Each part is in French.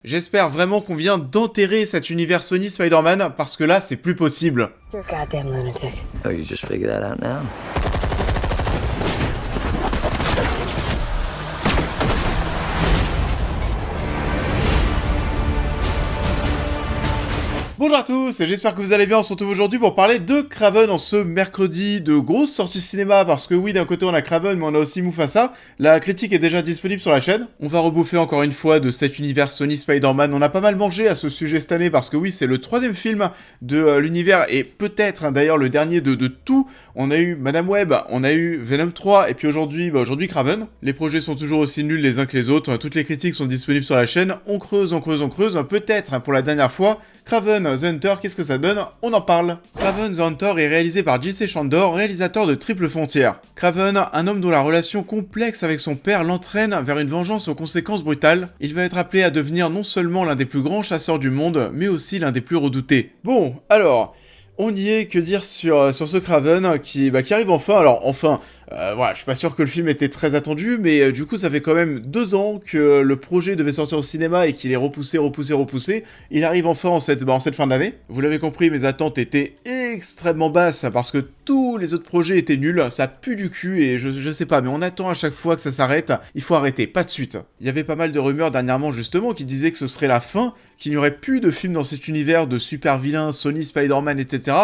J'espère vraiment qu'on vient d'enterrer cet univers Sony Spider-Man, parce que là, c'est plus possible. You're a goddamn lunatic. Oh, you just figured that out now? Bonjour à tous, et j'espère que vous allez bien. On se retrouve aujourd'hui pour parler de Kraven en ce mercredi de grosse sortie cinéma, parce que oui, d'un côté on a Kraven, mais on a aussi Mufasa. La critique est déjà disponible sur la chaîne. On va rebouffer encore une fois de cet univers Sony Spider-Man. On a pas mal mangé à ce sujet cette année, parce que oui, c'est le troisième film de l'univers, et peut-être d'ailleurs le dernier de tout. On a eu Madame Web, on a eu Venom 3, et puis aujourd'hui Kraven. Les projets sont toujours aussi nuls les uns que les autres. Toutes les critiques sont disponibles sur la chaîne. On creuse. Peut-être pour la dernière fois. Kraven The Hunter, qu'est-ce que ça donne? On en parle. Kraven The Hunter est réalisé par J.C. Chandor, réalisateur de Triple Frontière. Kraven, un homme dont la relation complexe avec son père l'entraîne vers une vengeance aux conséquences brutales. Il va être appelé à devenir non seulement l'un des plus grands chasseurs du monde, mais aussi l'un des plus redoutés. Bon, alors... On y est, que dire sur ce Kraven qui arrive enfin. Alors enfin, voilà, je suis pas sûr que le film était très attendu, mais du coup ça fait quand même 2 ans que le projet devait sortir au cinéma et qu'il est repoussé. Il arrive enfin en cette fin d'année. Vous l'avez compris, mes attentes étaient extrêmement basses parce que tous les autres projets étaient nuls, ça pue du cul et je sais pas, mais on attend à chaque fois que ça s'arrête. Il faut arrêter, pas de suite. Il y avait pas mal de rumeurs dernièrement justement qui disaient que ce serait la fin, qu'il n'y aurait plus de films dans cet univers de super vilains, Sony, Spider-Man, etc.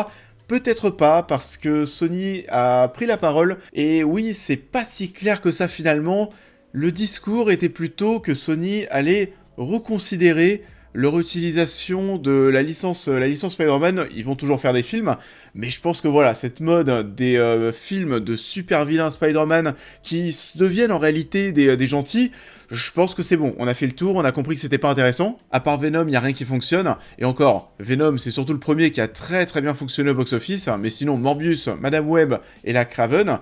Peut-être pas, parce que Sony a pris la parole, et oui, c'est pas si clair que ça finalement. Le discours était plutôt que Sony allait reconsidérer leur utilisation de la licence Spider-Man. Ils vont toujours faire des films, mais je pense que voilà, cette mode des films de super vilains Spider-Man qui deviennent en réalité des gentils, je pense que c'est bon, on a fait le tour, on a compris que c'était pas intéressant. À part Venom, il y a rien qui fonctionne. Et encore, Venom, c'est surtout le premier qui a très très bien fonctionné au box-office. Mais sinon, Morbius, Madame Web et la Kraven,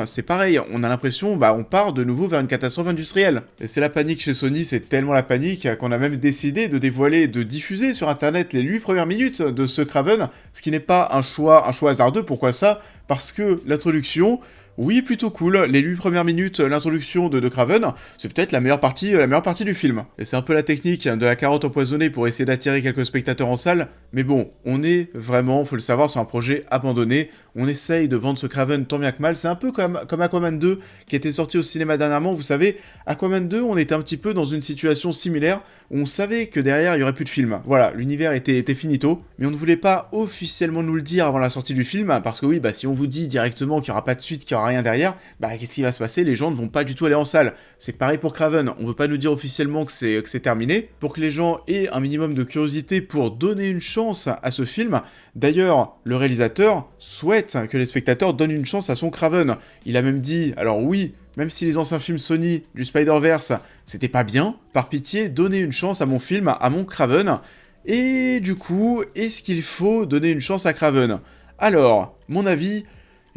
c'est pareil. On a l'impression, on part de nouveau vers une catastrophe industrielle. Et c'est la panique chez Sony, c'est tellement la panique qu'on a même décidé de dévoiler, de diffuser sur Internet les 8 premières minutes de ce Kraven. Ce qui n'est pas un choix hasardeux. Pourquoi ça? Parce que l'introduction... Oui, plutôt cool. Les 8 premières minutes, l'introduction de Kraven, c'est peut-être la meilleure partie du film. Et c'est un peu la technique de la carotte empoisonnée pour essayer d'attirer quelques spectateurs en salle. Mais bon, on est vraiment, faut le savoir, sur un projet abandonné. On essaye de vendre ce Kraven tant bien que mal. C'est un peu comme Aquaman 2 qui était sorti au cinéma dernièrement. Vous savez, Aquaman 2, on était un petit peu dans une situation similaire où on savait que derrière, il y aurait plus de film. Voilà, l'univers était finito. Mais on ne voulait pas officiellement nous le dire avant la sortie du film. Parce que oui, si on vous dit directement qu'il n'y aura pas de suite, qu'il y aura rien derrière, qu'est-ce qui va se passer? Les gens ne vont pas du tout aller en salle. C'est pareil pour Kraven, on veut pas nous dire officiellement que c'est terminé, pour que les gens aient un minimum de curiosité pour donner une chance à ce film. D'ailleurs, le réalisateur souhaite que les spectateurs donnent une chance à son Kraven. Il a même dit, alors oui, même si les anciens films Sony du Spider-Verse, c'était pas bien, par pitié, donnez une chance à mon film, à mon Kraven. Et du coup, est-ce qu'il faut donner une chance à Kraven? Alors, mon avis...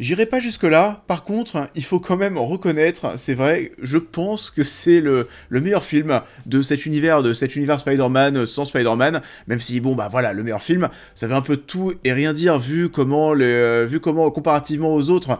J'irai pas jusque-là, par contre, il faut quand même reconnaître, c'est vrai, je pense que c'est le meilleur film de cet univers Spider-Man sans Spider-Man, même si, voilà, le meilleur film, ça veut un peu tout et rien dire, vu comment, comparativement aux autres,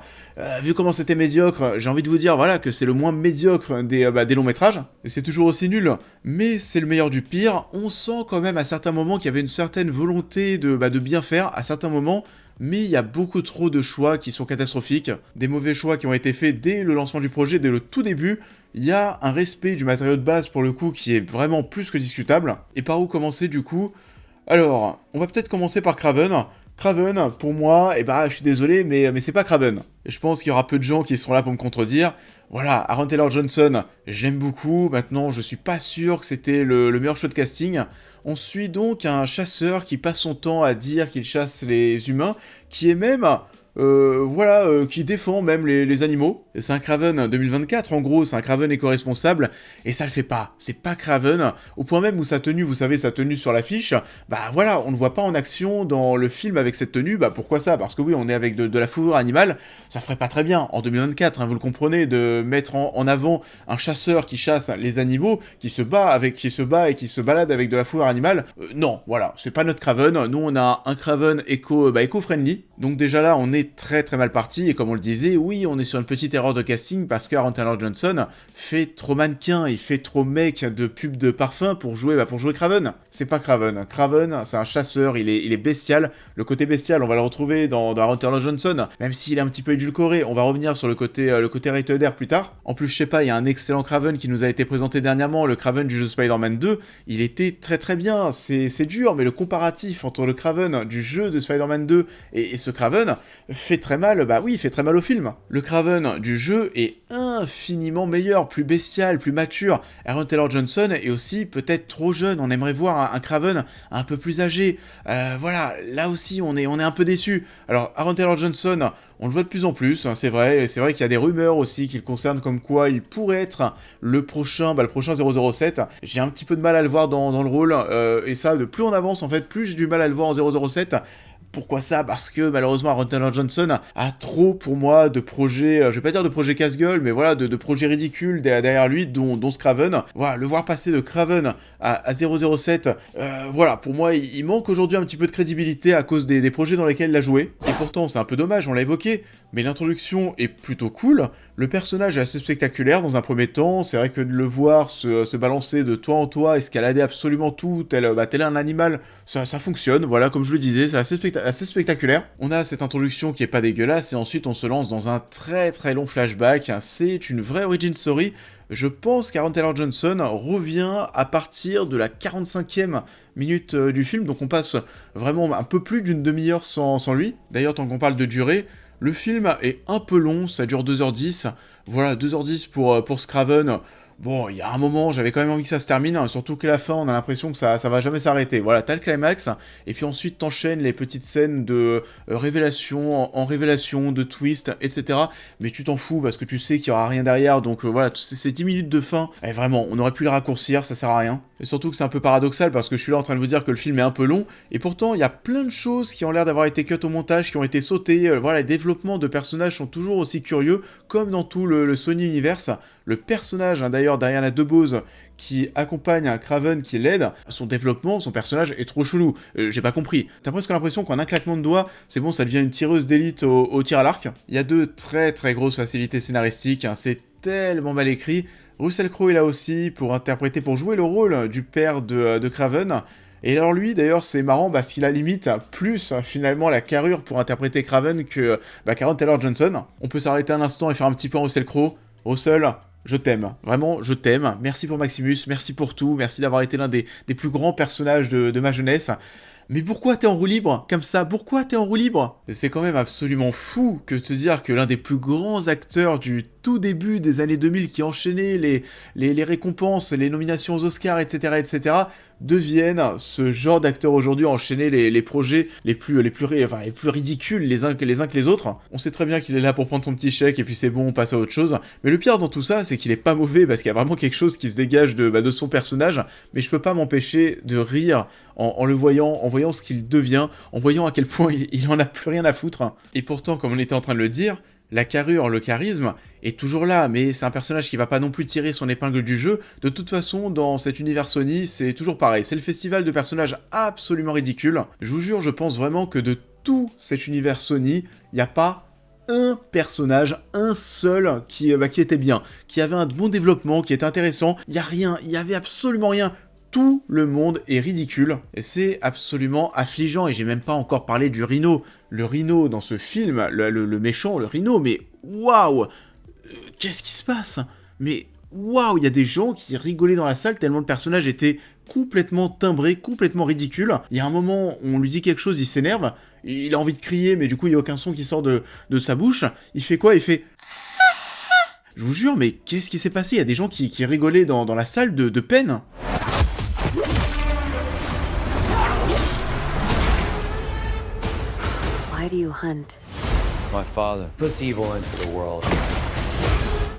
vu comment c'était médiocre, j'ai envie de vous dire, voilà, que c'est le moins médiocre des longs métrages, et c'est toujours aussi nul, mais c'est le meilleur du pire. On sent quand même à certains moments qu'il y avait une certaine volonté de bien faire, à certains moments, mais il y a beaucoup trop de choix qui sont catastrophiques, des mauvais choix qui ont été faits dès le lancement du projet, dès le tout début. Il y a un respect du matériau de base pour le coup qui est vraiment plus que discutable. Et par où commencer du coup? Alors, on va peut-être commencer par Kraven. Kraven, pour moi, je suis désolé, mais c'est pas Kraven. Et je pense qu'il y aura peu de gens qui seront là pour me contredire. Voilà, Aaron Taylor-Johnson, j'aime beaucoup. Maintenant, je suis pas sûr que c'était le meilleur choix de casting. On suit donc un chasseur qui passe son temps à dire qu'il chasse les humains, qui est même... qui défend même les animaux. Et c'est un Kraven 2024, en gros, c'est un Kraven éco-responsable, et ça le fait pas. C'est pas Kraven, au point même où sa tenue, vous savez, sa tenue sur l'affiche, voilà, on ne voit pas en action dans le film avec cette tenue, pourquoi ça? Parce que oui, on est avec de la fourrure animale, ça ferait pas très bien, en 2024, vous le comprenez, de mettre en avant un chasseur qui chasse les animaux, qui se bat et qui se balade avec de la fourrure animale, non, voilà, c'est pas notre Kraven. Nous on a un Kraven éco-friendly, donc déjà là on est est très très mal parti, et comme on le disait, oui, on est sur une petite erreur de casting, parce que Aaron Taylor Johnson fait trop mannequin, il fait trop mec de pub de parfum pour jouer Kraven. C'est pas Kraven. Kraven, c'est un chasseur, il est bestial. Le côté bestial, on va le retrouver dans Aaron Taylor Johnson, même s'il est un petit peu édulcoré. On va revenir sur le côté rated R plus tard. En plus, je sais pas, il y a un excellent Kraven qui nous a été présenté dernièrement, le Kraven du jeu Spider-Man 2. Il était très très bien. C'est dur, mais le comparatif entre le Kraven du jeu de Spider-Man 2 et ce Kraven fait très mal. Bah oui, il fait très mal au film. Le Kraven du jeu est infiniment meilleur, plus bestial, plus mature. Aaron Taylor Johnson est aussi peut-être trop jeune. On aimerait voir un Kraven un peu plus âgé. Voilà, là aussi on est un peu déçu. Alors Aaron Taylor Johnson, on le voit de plus en plus, hein, c'est vrai qu'il y a des rumeurs aussi qui le concernent, comme quoi il pourrait être le prochain 007. J'ai un petit peu de mal à le voir dans le rôle, et ça, de plus on avance en fait, plus j'ai du mal à le voir en 007. Pourquoi ça? Parce que malheureusement Aaron Taylor Johnson a trop pour moi de projets, je vais pas dire de projets casse-gueule, mais voilà, de projets ridicules derrière lui, dont ce Kraven. Voilà, le voir passer de Kraven à 007, voilà, pour moi il manque aujourd'hui un petit peu de crédibilité à cause des projets dans lesquels il a joué. Et pourtant c'est un peu dommage, on l'a évoqué, mais l'introduction est plutôt cool. Le personnage est assez spectaculaire dans un premier temps, c'est vrai que de le voir se balancer de toit en toit, escalader absolument tout, tel un animal, ça fonctionne, voilà, comme je le disais, c'est assez spectaculaire. On a cette introduction qui est pas dégueulasse, et ensuite on se lance dans un très très long flashback, c'est une vraie origin story. Je pense qu'Aaron Taylor Johnson revient à partir de la 45e minute du film, donc on passe vraiment un peu plus d'une demi-heure sans lui. D'ailleurs, tant qu'on parle de durée, le film est un peu long, ça dure 2h10, voilà, 2h10 pour Kraven. Bon, il y a un moment, j'avais quand même envie que ça se termine, hein, surtout que la fin, on a l'impression que ça va jamais s'arrêter. Voilà, t'as le climax, et puis ensuite t'enchaînes les petites scènes de révélation en révélation, de twist, etc. Mais tu t'en fous, parce que tu sais qu'il y aura rien derrière, donc voilà, ces 10 minutes de fin, vraiment, on aurait pu les raccourcir, ça sert à rien. Et surtout que c'est un peu paradoxal, parce que je suis là en train de vous dire que le film est un peu long, et pourtant, il y a plein de choses qui ont l'air d'avoir été cut au montage, qui ont été sautées, voilà, les développements de personnages sont toujours aussi curieux, comme dans tout le Sony Universe. Le personnage, hein, d'ailleurs, d'Ariana DeBose, qui accompagne un Kraven qui l'aide, son développement, son personnage est trop chelou. J'ai pas compris. T'as presque l'impression qu'en un claquement de doigts, c'est bon, ça devient une tireuse d'élite au tir à l'arc. Il y a de très très grosses facilités scénaristiques, hein, c'est tellement mal écrit. Russell Crowe est là aussi pour jouer le rôle du père de Kraven. Et alors lui, d'ailleurs, c'est marrant parce qu'il a limite plus, finalement, la carrure pour interpréter Kraven que qu'Aaron Taylor Johnson. On peut s'arrêter un instant et faire un petit peu en Russell Crowe. Russell, je t'aime, vraiment, je t'aime. Merci pour Maximus, merci pour tout, merci d'avoir été l'un des plus grands personnages de ma jeunesse. Mais pourquoi t'es en roue libre, comme ça? Pourquoi t'es en roue libre? C'est quand même absolument fou que de te dire que l'un des plus grands acteurs du tout début des années 2000 qui enchaînait les récompenses, les nominations aux Oscars, etc., deviennent ce genre d'acteurs aujourd'hui, enchaîner les projets les plus ridicules les uns que les autres. On sait très bien qu'il est là pour prendre son petit chèque et puis c'est bon, on passe à autre chose. Mais le pire dans tout ça, c'est qu'il est pas mauvais parce qu'il y a vraiment quelque chose qui se dégage de son personnage, mais je peux pas m'empêcher de rire en le voyant, en voyant ce qu'il devient, en voyant à quel point il en a plus rien à foutre. Et pourtant, comme on était en train de le dire, la carrure, le charisme est toujours là, mais c'est un personnage qui va pas non plus tirer son épingle du jeu. De toute façon, dans cet univers Sony, c'est toujours pareil. C'est le festival de personnages absolument ridicules. Je vous jure, je pense vraiment que de tout cet univers Sony, il n'y a pas un personnage, un seul, qui était bien, qui avait un bon développement, qui était intéressant. Il y a rien, il y avait absolument rien. Tout le monde est ridicule, et c'est absolument affligeant, et j'ai même pas encore parlé du Rhino. Le Rhino dans ce film, le méchant, le Rhino, mais waouh, qu'est-ce qui se passe? Mais waouh, il y a des gens qui rigolaient dans la salle tellement le personnage était complètement timbré, complètement ridicule. Il y a un moment, on lui dit quelque chose, il s'énerve, il a envie de crier, mais du coup il y a aucun son qui sort de sa bouche. Il fait quoi? Il fait... Je vous jure, mais qu'est-ce qui s'est passé? Il y a des gens qui rigolaient dans la salle de peine. Why do you hunt? My father puts evil into the world.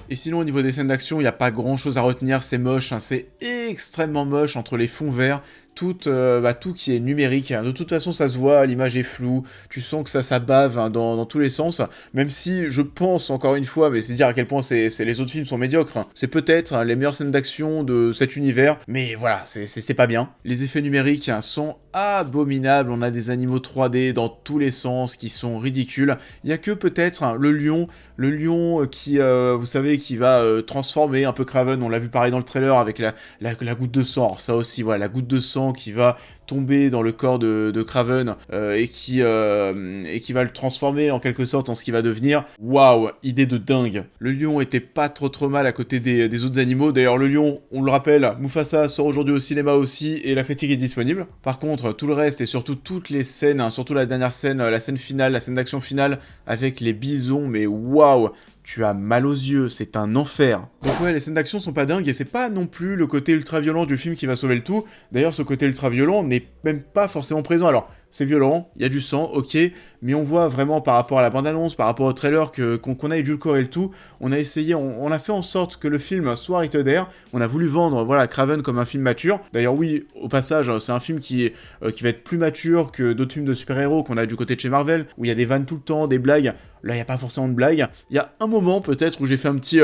Et sinon, au niveau des scènes d'action, il n'y a pas grand chose à retenir, c'est moche, hein, c'est extrêmement moche entre les fonds verts. tout qui est numérique. De toute façon, ça se voit, l'image est floue, tu sens que ça bave hein, dans tous les sens, même si je pense, encore une fois, mais c'est dire à quel point les autres films sont médiocres, hein. C'est peut-être hein, les meilleures scènes d'action de cet univers, mais voilà, c'est pas bien. Les effets numériques hein, sont abominables, on a des animaux 3D dans tous les sens qui sont ridicules. Il y a que peut-être hein, le lion qui, vous savez, qui va transformer un peu Kraven, on l'a vu pareil dans le trailer avec la goutte de sang. Alors ça aussi, voilà, la goutte de sang qui va tomber dans le corps de Kraven et qui va le transformer en quelque sorte en ce qu'il va devenir. Waouh, idée de dingue. Le lion était pas trop mal à côté des autres animaux. D'ailleurs, le lion, on le rappelle, Mufasa sort aujourd'hui au cinéma aussi et la critique est disponible. Par contre, tout le reste et surtout toutes les scènes, hein, surtout la dernière scène, la scène finale, la scène d'action finale avec les bisons, mais waouh, tu as mal aux yeux, c'est un enfer. Donc ouais, les scènes d'action sont pas dingues et c'est pas non plus le côté ultra violent du film qui va sauver le tout. D'ailleurs, ce côté ultra violent n'est même pas forcément présent. Alors, c'est violent, il y a du sang, ok, mais on voit vraiment par rapport à la bande-annonce, par rapport au trailer qu'on a édulcoré le tout, on a essayé, on a fait en sorte que le film soit rated R, on a voulu vendre, voilà, Kraven comme un film mature. D'ailleurs oui, au passage, c'est un film qui va être plus mature que d'autres films de super-héros qu'on a du côté de chez Marvel, où il y a des vannes tout le temps, des blagues. Là, il n'y a pas forcément de blagues. Il y a un moment, peut-être, où j'ai fait un petit...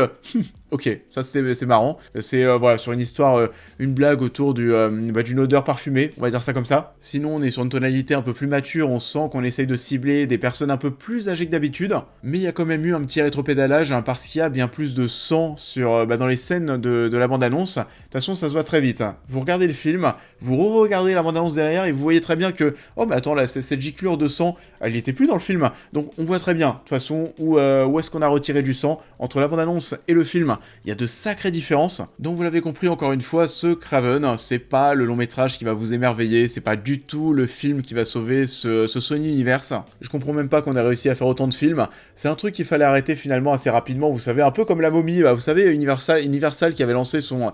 ok, ça c'est marrant. C'est, voilà, sur une histoire, une blague autour d'une odeur parfumée, on va dire ça comme ça. Sinon, on est sur une tonalité un peu plus mature, on sent qu'on essaye de cibler des personnes un peu plus âgées que d'habitude. Mais il y a quand même eu un petit rétropédalage, hein, parce qu'il y a bien plus de sang dans les scènes de la bande-annonce. De toute façon, ça se voit très vite. Vous regardez le film, vous re-regardez la bande-annonce derrière, et vous voyez très bien que... Oh, mais attends, là, cette giclure de sang, elle n'était plus dans le film. Donc, on voit très bien, de toute façon, où est-ce qu'on a retiré du sang. Entre la bande-annonce et le film, il y a de sacrées différences. Donc, vous l'avez compris, encore une fois, ce Kraven, c'est pas le long-métrage qui va vous émerveiller, c'est pas du tout le film qui va sauver ce Sony Universe. Je comprends même pas qu'on ait réussi à faire autant de films. C'est un truc qu'il fallait arrêter finalement assez rapidement, vous savez, un peu comme la momie, vous savez, Universal qui avait lancé son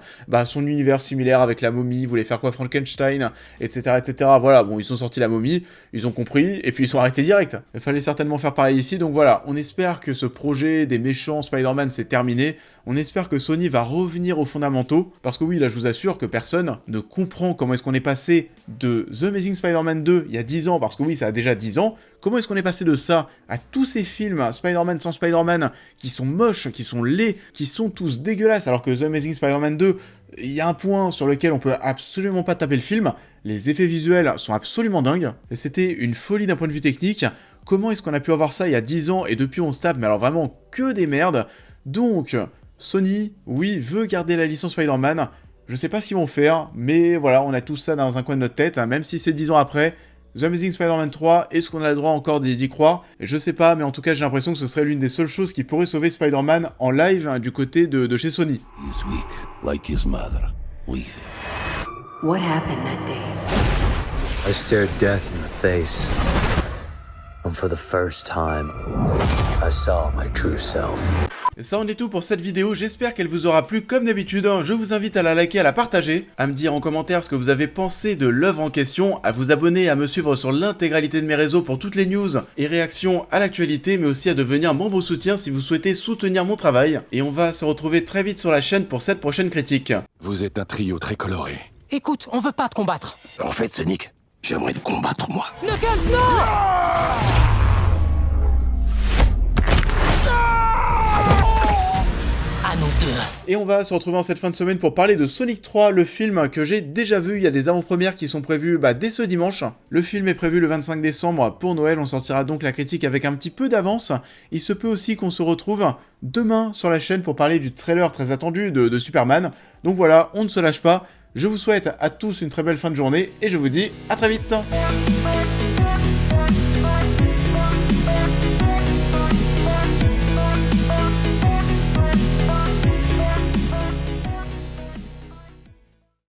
univers similaire avec la momie, voulait faire quoi, Frankenstein, etc., etc. Voilà, bon, ils sont sortis la momie, ils ont compris, et puis ils sont arrêtés direct. Il fallait certainement faire pareil ici, donc voilà, on espère que ce projet des méchants Spider-Man s'est terminé, on espère que Sony va revenir aux fondamentaux, parce que oui, là je vous assure que personne ne comprend comment est-ce qu'on est passé de The Amazing Spider-Man 2 il y a 10 ans, parce que oui, ça a déjà 10 ans, comment est-ce qu'on est passé de ça à tous ces films Spider-Man sans Spider-Man qui sont moches, qui sont laids, qui sont tous dégueulasses, alors que The Amazing Spider-Man 2, il y a un point sur lequel on peut absolument pas taper le film, les effets visuels sont absolument dingues, et c'était une folie d'un point de vue technique. Comment est-ce qu'on a pu avoir ça il y a 10 ans et depuis on se tape, mais alors vraiment que des merdes. Donc, Sony, oui, veut garder la licence Spider-Man. Je sais pas ce qu'ils vont faire, mais voilà, on a tout ça dans un coin de notre tête, hein, même si c'est 10 ans après. The Amazing Spider-Man 3, est-ce qu'on a le droit encore d'y croire? Je sais pas, mais en tout cas, j'ai l'impression que ce serait l'une des seules choses qui pourrait sauver Spider-Man en live hein, du côté de chez Sony. He's weak, like his mother. Leave him. What happened that day? I stared death in the face. And for the first time, I saw my true self. Ça en est tout pour cette vidéo, j'espère qu'elle vous aura plu comme d'habitude, je vous invite à la liker, à la partager, à me dire en commentaire ce que vous avez pensé de l'œuvre en question, à vous abonner, à me suivre sur l'intégralité de mes réseaux pour toutes les news et réactions à l'actualité, mais aussi à devenir membre soutien si vous souhaitez soutenir mon travail, et on va se retrouver très vite sur la chaîne pour cette prochaine critique. Vous êtes un trio très coloré. Écoute, on veut pas te combattre. En fait, Sonic, j'aimerais te combattre, moi. Knuckles, non! À nous deux. Et on va se retrouver en cette fin de semaine pour parler de Sonic 3, le film que j'ai déjà vu. Il y a des avant-premières qui sont prévues dès ce dimanche. Le film est prévu le 25 décembre pour Noël, on sortira donc la critique avec un petit peu d'avance. Il se peut aussi qu'on se retrouve demain sur la chaîne pour parler du trailer très attendu de Superman. Donc voilà, on ne se lâche pas. Je vous souhaite à tous une très belle fin de journée et je vous dis à très vite.